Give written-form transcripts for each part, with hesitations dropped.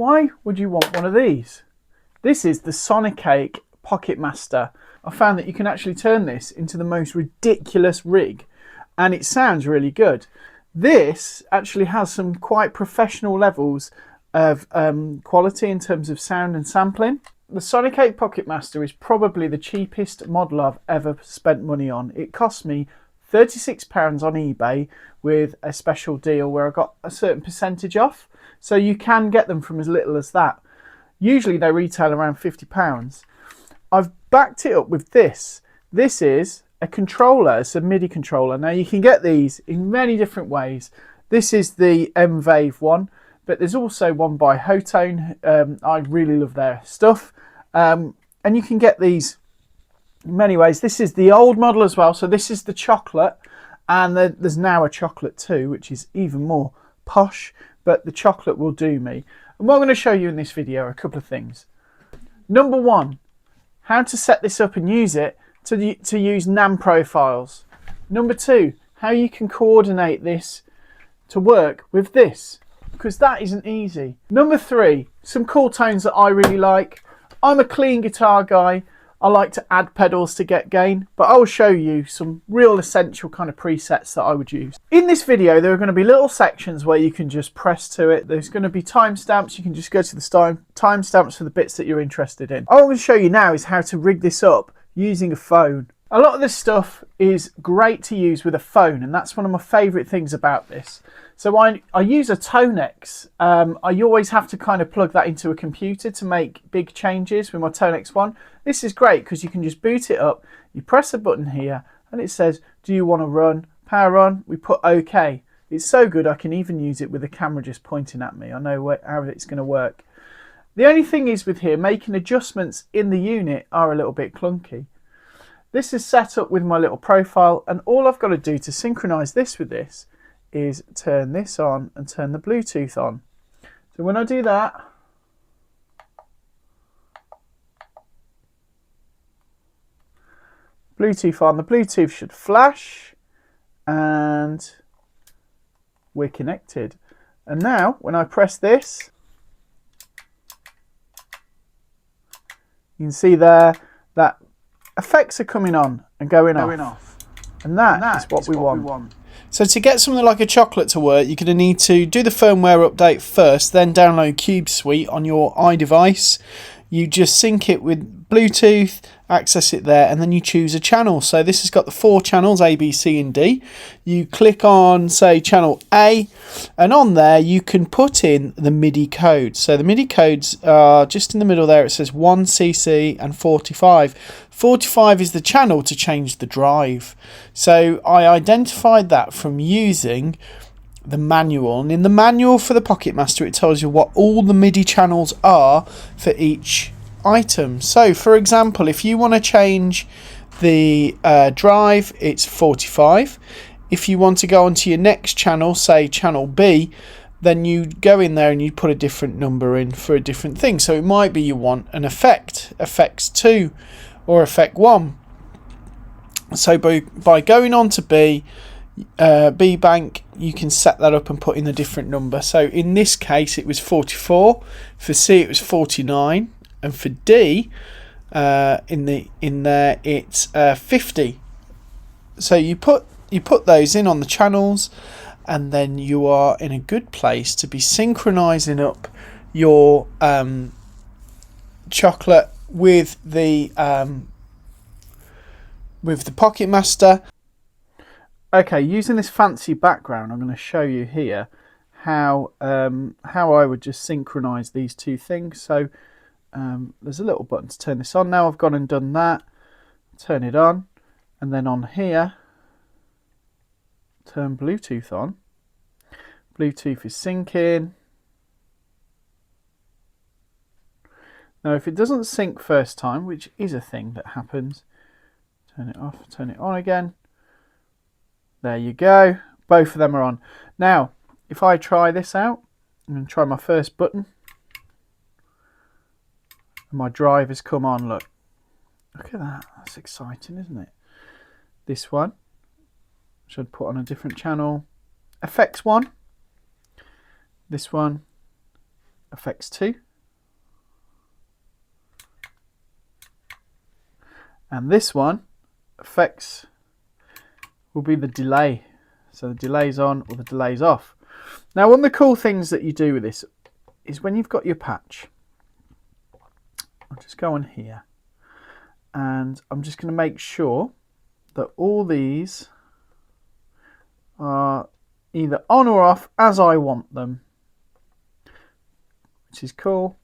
Why would you want one of these? This is the Sonicake Pocket Master. I found that you can actually turn this into the most ridiculous rig and it sounds really good. This actually has some quite professional levels of quality in terms of sound and sampling. The Sonicake Pocket Master is probably the cheapest model I've ever spent money on. It cost me £36 on eBay with a special deal where I got a certain percentage off. So you can get them from as little as that. Usually they retail around £50. I've backed it up with this. This is a controller, it's a MIDI controller. Now you can get these in many different ways. This is the M-Wave one, but there's also one by Hotone. I really love their stuff. And you can get these in many ways. This is the old model as well. So this is the chocolate, and there's now a chocolate too, which is even more posh, but the chocolate will do me. And what I'm going to show you in this video are a couple of things. Number one, how to set this up and use it to use NAM profiles. Number two, how you can coordinate this to work with this, because that isn't easy. Number three, some cool tones that I really like. I'm a clean guitar guy. I like to add pedals to get gain, but I'll show you some real essential kind of presets that I would use. In this video, there are going to be little sections where you can just press to it. There's going to be timestamps. You can just go to the timestamps for the bits that you're interested in. All I'm going to show you now is how to rig this up using a phone. A lot of this stuff is great to use with a phone, and that's one of my favourite things about this. So I use a Tonex. I always have to kind of plug that into a computer to make big changes with my Tonex one. This is great because you can just boot it up, you press a button here, and it says, do you want to run, power on? We put OK. It's so good I can even use it with the camera just pointing at me. I know how it's going to work. The only thing is with here, making adjustments in the unit are a little bit clunky. This is set up with my little profile, and all I've got to do to synchronize this with this is turn this on and turn the Bluetooth on. So when I do that, Bluetooth on, the Bluetooth should flash and we're connected. And now when I press this, you can see there that effects are coming on and going off. And that is what we want. So to get something like a chocolate to work, you're going to need to do the firmware update first, then download Cube Suite on your iDevice. You just sync it with Bluetooth, access it there, and then you choose a channel. So this has got the 4 channels, A, B, C and D. You click on, say, channel A, and on there you can put in the MIDI codes. So the MIDI codes are just in the middle there. It says 1cc and 45. 45 is the channel to change the drive. So I identified that from using the manual, and in the manual for the Pocket Master it tells you what all the MIDI channels are for each item. So for example, if you want to change the drive, it's 45. If you want to go onto your next channel, say channel B, then you go in there and you put a different number in for a different thing. So it might be you want an effect, effects 2 or effect 1. So by going on to B bank, you can set that up and put in a different number. So in this case it was 44, for C it was 49, and for D in there it's 50. So you put those in on the channels, and then you are in a good place to be synchronizing up your chocolate with the Pocket Master. Okay, using this fancy background, I'm going to show you here how I would just synchronize these two things. So there's a little button to turn this on. Now I've gone and done that. Turn it on, and then on here, turn Bluetooth on. Bluetooth is syncing. Now if it doesn't sync first time, which is a thing that happens, turn it off, turn it on again. There you go, both of them are on. Now, if I try this out, I'm going to try my first button. And my drive has come on, look. Look at that, that's exciting, isn't it? This one, should put on a different channel. Effects 1. This one, effects 2. And this one, effects, will be the delay. So the delay's on or the delay's off. Now, one of the cool things that you do with this is when you've got your patch, I'll just go on here and I'm just going to make sure that all these are either on or off as I want them, which is cool.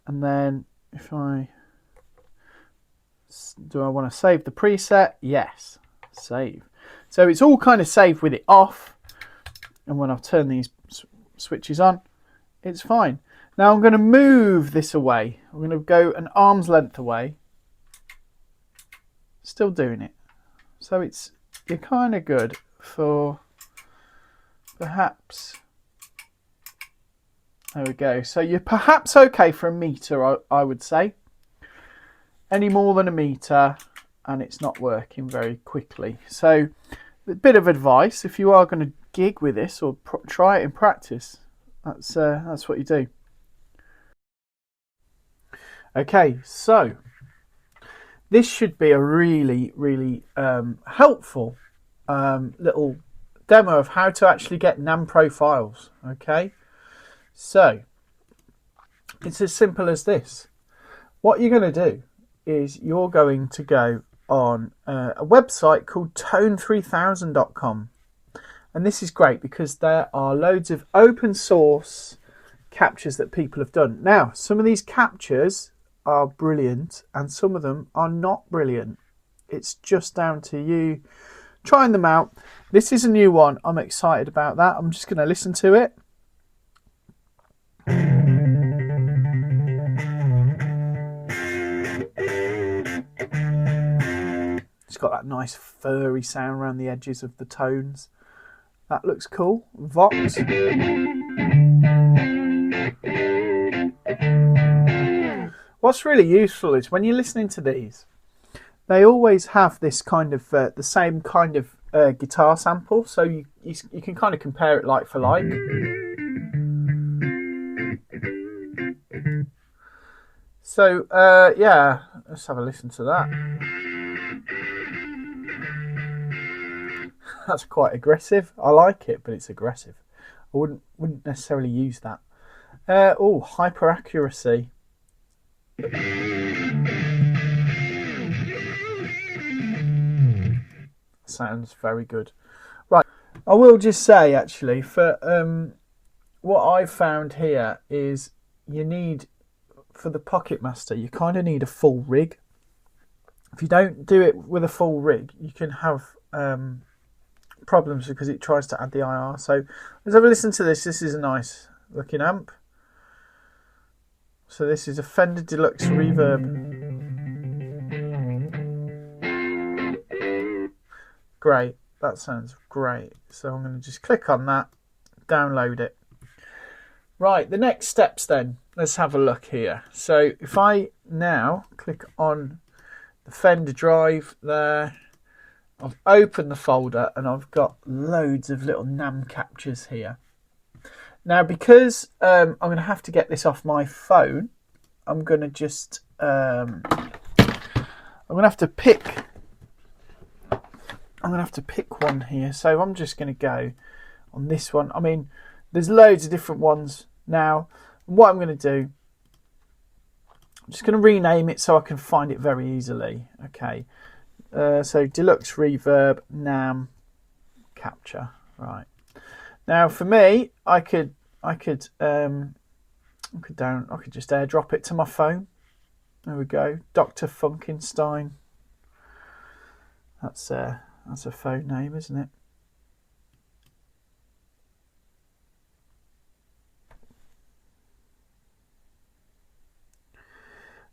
And then if I want to save the preset? Yes, save. So it's all kind of saved with it off, and when I've turned these switches on, it's fine. Now I'm going to move this away. I'm going to go an arm's length away. Still doing it. So you're kind of good for perhaps, there we go. So you're perhaps okay for a meter, I would say. Any more than a meter and it's not working very quickly. So a bit of advice, if you are going to gig with this or try it in practice, that's what you do. Okay, so this should be a really helpful little demo of how to actually get NAMM profiles. Okay, so it's as simple as this. What you're going to do is you're going to go on a website called tone3000.com, and this is great because there are loads of open source captures that people have done. Now, some of these captures are brilliant and some of them are not brilliant. It's just down to you trying them out. This is a new one. I'm excited about that. I'm just going to listen to it. It's got that nice furry sound around the edges of the tones. That looks cool. Vox. What's really useful is when you're listening to these, they always have this kind of the same kind of guitar sample, so you can kind of compare it like for like. So yeah, let's have a listen to that. That's quite aggressive. I like it, but it's aggressive. I wouldn't necessarily use that. Oh, hyper accuracy. Sounds very good. Right, I will just say actually, for what I've found here is you need, for the Pocket Master, you kind of need a full rig. If you don't do it with a full rig, you can have problems because it tries to add the IR. So let's have a listen to this. This is a nice looking amp. So this is a Fender Deluxe Reverb. Great, that sounds great. So I'm going to just click on that, download it. Right, the next steps then. Let's have a look here. So if I now click on the Fender drive there, I've opened the folder and I've got loads of little NAMM captures here. Now, because I'm going to have to get this off my phone, I'm going to just I'm going to have to pick one here. So I'm just going to go on this one. I mean, there's loads of different ones now. What I'm going to do, I'm just going to rename it so I can find it very easily. Okay. So Deluxe Reverb NAMM capture. Right. Now for me, I could just airdrop it to my phone. There we go. Dr. Funkenstein. That's a phone name, isn't it?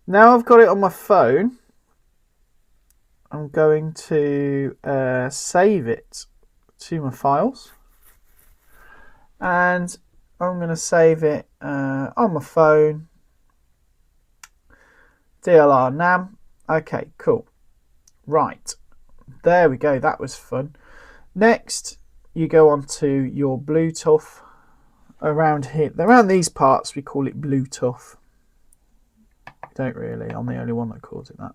Now I've got it on my phone, I'm going to save it to my files, and I'm going to save it on my phone, DLR NAMM. Okay, cool. Right, there we go. That was fun. Next, you go on to your Bluetooth around here, around these parts, we call it Bluetooth. We don't really. I'm the only one that calls it that.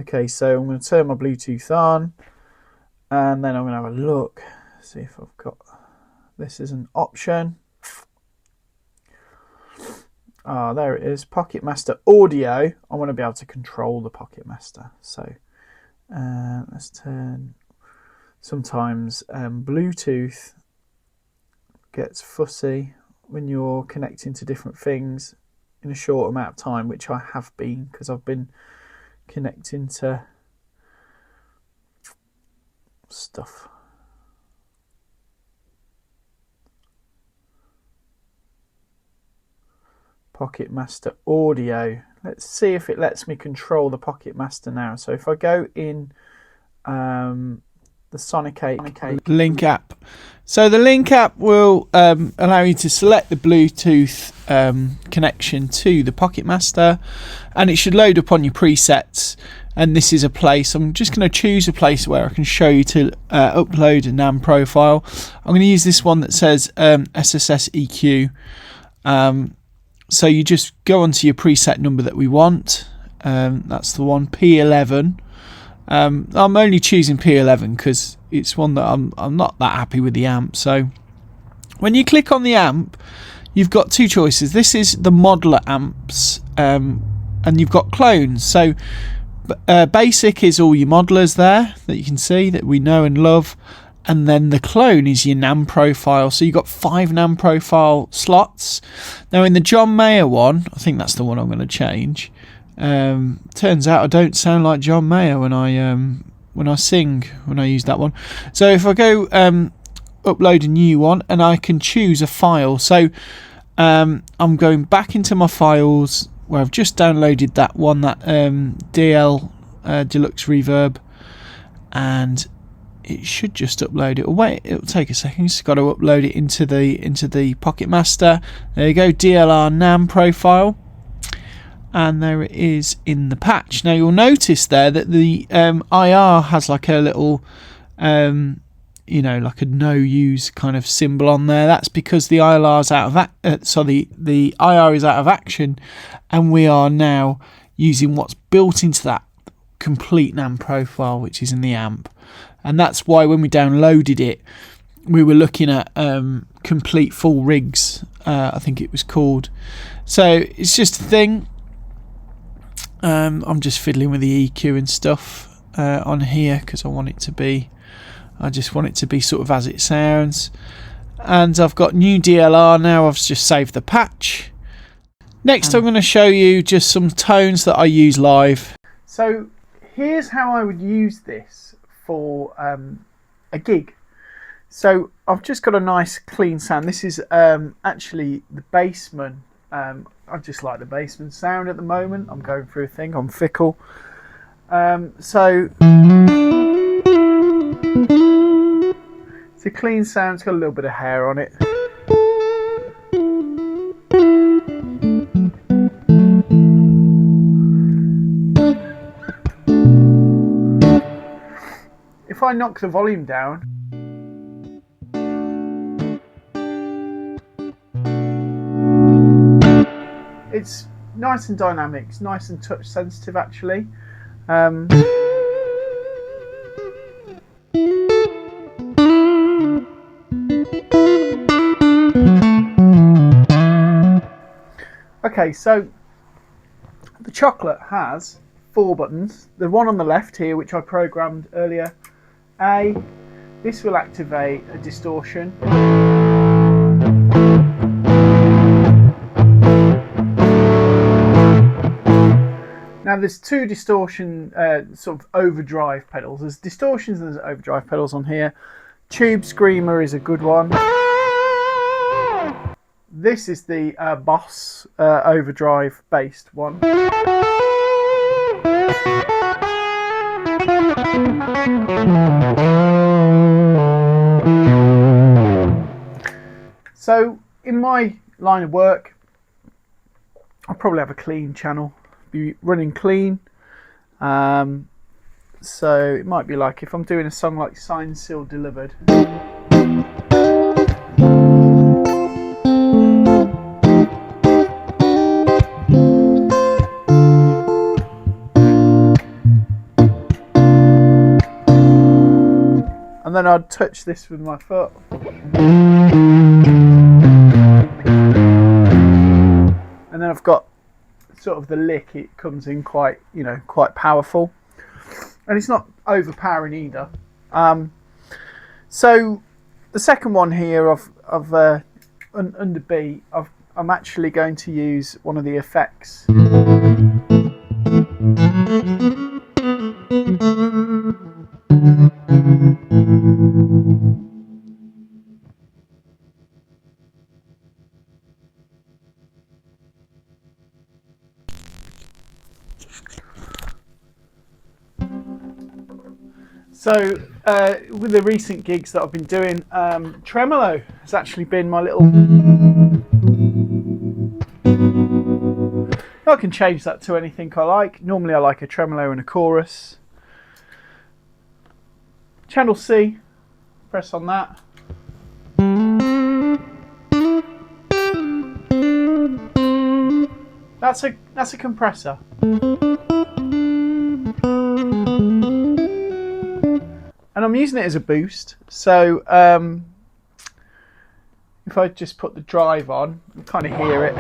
Okay, so I'm going to turn my Bluetooth on, and then I'm going to have a look, see if I've got this as an option. Ah, there it is, Pocket Master Audio. I want to be able to control the Pocket Master. So let's turn, sometimes Bluetooth gets fussy when you're connecting to different things in a short amount of time, which I have been, because I've been connecting to stuff. Pocket Master Audio. Let's see if it lets me control the Pocket Master now. So if I go in the Sonic 8 Link app. So the Link app will allow you to select the Bluetooth connection to the Pocket Master, and it should load up on your presets. And this is a place, I'm just going to choose a place where I can show you to upload a NAM profile. I'm going to use this one that says SSS EQ. So you just go onto your preset number that we want. That's the one, P11. I'm only choosing P11 because it's one that I'm not that happy with the amp. So when you click on the amp, you've got two choices. This is the modeler amps, and you've got clones. So basic is all your modelers there that you can see that we know and love, and then the clone is your NAM profile. So you've got 5 NAM profile slots. Now in the John Mayer one, I think that's the one I'm going to change. Turns out I don't sound like John Mayer when I sing, when I use that one. So if I go upload a new one, and I can choose a file. So I'm going back into my files where I've just downloaded that one, that DL Deluxe Reverb, and it should just upload it. Wait, it'll take a second. Just got to upload it into the Pocket Master. There you go, DLR NAM profile, and there it is in the patch. Now you'll notice there that the IR has like a little like a no use kind of symbol on there. That's because the IR's out of the IR is out of action, and we are now using what's built into that complete NAM profile, which is in the amp. And that's why when we downloaded it, we were looking at complete full rigs, I think it was called. So it's just a thing. I'm just fiddling with the EQ and stuff on here because I just want it to be sort of as it sounds. And I've got new DLR now. I've just saved the patch. Next, I'm going to show you just some tones that I use live. So here's how I would use this for a gig. So I've just got a nice clean sound. This is actually the Bassman. I just like the Bassman sound at the moment. I'm going through a thing. I'm fickle. So it's a clean sound. It's got a little bit of hair on it. If I knock the volume down, it's nice and dynamic. It's nice and touch sensitive actually. Okay, so the Chocolate has 4 buttons. The one on the left here, which I programmed earlier, this will activate a distortion. Now there's 2 distortion sort of overdrive pedals. There's distortions and there's overdrive pedals on here. Tube Screamer is a good one. This is the Boss overdrive based one. So in my line of work, I'll probably have a clean channel, be running clean. So it might be like if I'm doing a song like Signed, Sealed, Delivered. I'd touch this with my foot. And then I've got sort of the lick, it comes in quite, you know, quite powerful. And it's not overpowering either. So the second one here of under B, I'm actually going to use one of the effects. So with the recent gigs that I've been doing, tremolo has actually been my little... I can change that to anything I like. Normally I like a tremolo and a chorus. Channel C, press on that. That's a compressor. And I'm using it as a boost, so if I just put the drive on, you kind of hear it.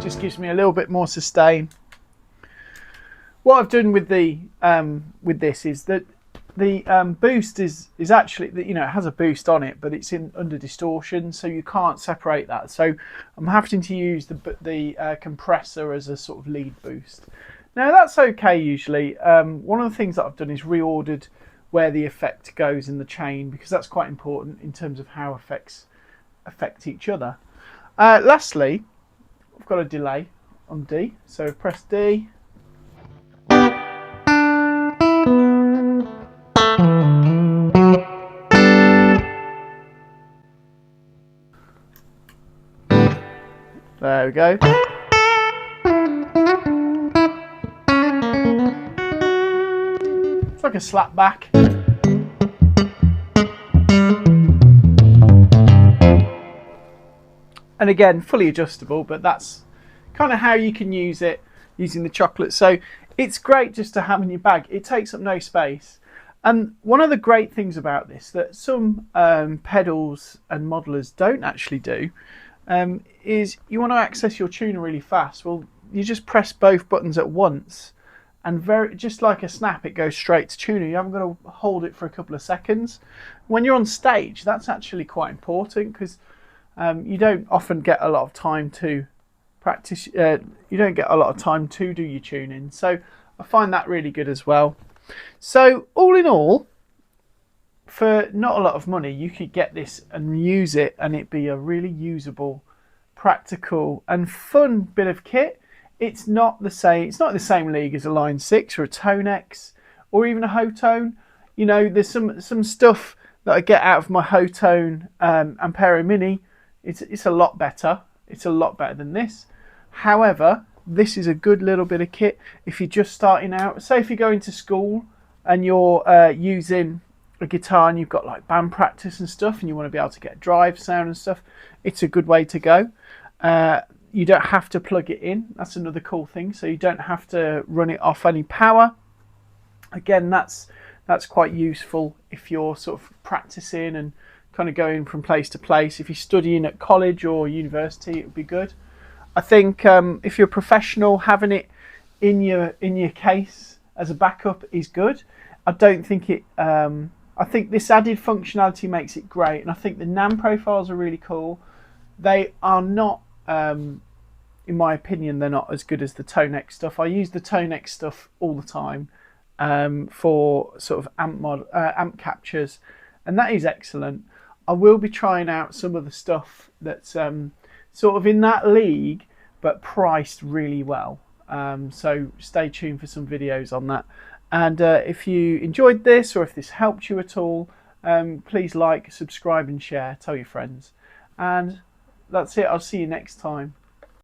Just gives me a little bit more sustain. What I've done with the with this is that the boost is actually, you know, it has a boost on it, but it's in under distortion, so you can't separate that. So I'm having to use the compressor as a sort of lead boost. Now that's okay usually. One of the things that I've done is reordered where the effect goes in the chain, because that's quite important in terms of how effects affect each other. Lastly, I've got a delay on D, so press D. There we go. It's like a slap back. And again, fully adjustable, but that's kind of how you can use it using the chocolate. So it's great just to have in your bag. It takes up no space. And one of the great things about this that some pedals and modelers don't actually do is you want to access your tuner really fast. Well, you just press both buttons at once, and just like a snap, it goes straight to tuner. You haven't got to hold it for a couple of seconds. When you're on stage, that's actually quite important, because you don't often get a lot of time to practice. You don't get a lot of time to do your tuning, so I find that really good as well. So all in all, for not a lot of money, you could get this and use it, and it'd be a really usable, practical and fun bit of kit. It's not the same. It's not in the same league as a Line 6 or a Tone X or even a Hotone. You know, there's some stuff that I get out of my Hotone Ampero Mini. It's a lot better. It's a lot better than this. However, this is a good little bit of kit if you're just starting out. Say if you're going to school and you're using a guitar and you've got like band practice and stuff, and you want to be able to get drive sound and stuff, it's a good way to go. You don't have to plug it in. That's another cool thing. So you don't have to run it off any power. Again, that's quite useful if you're sort of practicing and kind of going from place to place. If you're studying at college or university, it would be good. I think if you're a professional, having it in your case as a backup is good. I don't think it. I think this added functionality makes it great, and I think the NAM profiles are really cool. They are not, in my opinion, they're not as good as the Tone X stuff. I use the Tone X stuff all the time for sort of amp captures, and that is excellent. I will be trying out some of the stuff that's sort of in that league, but priced really well. So stay tuned for some videos on that. And if you enjoyed this, or if this helped you at all, please like, subscribe and share, tell your friends. And that's it. I'll see you next time.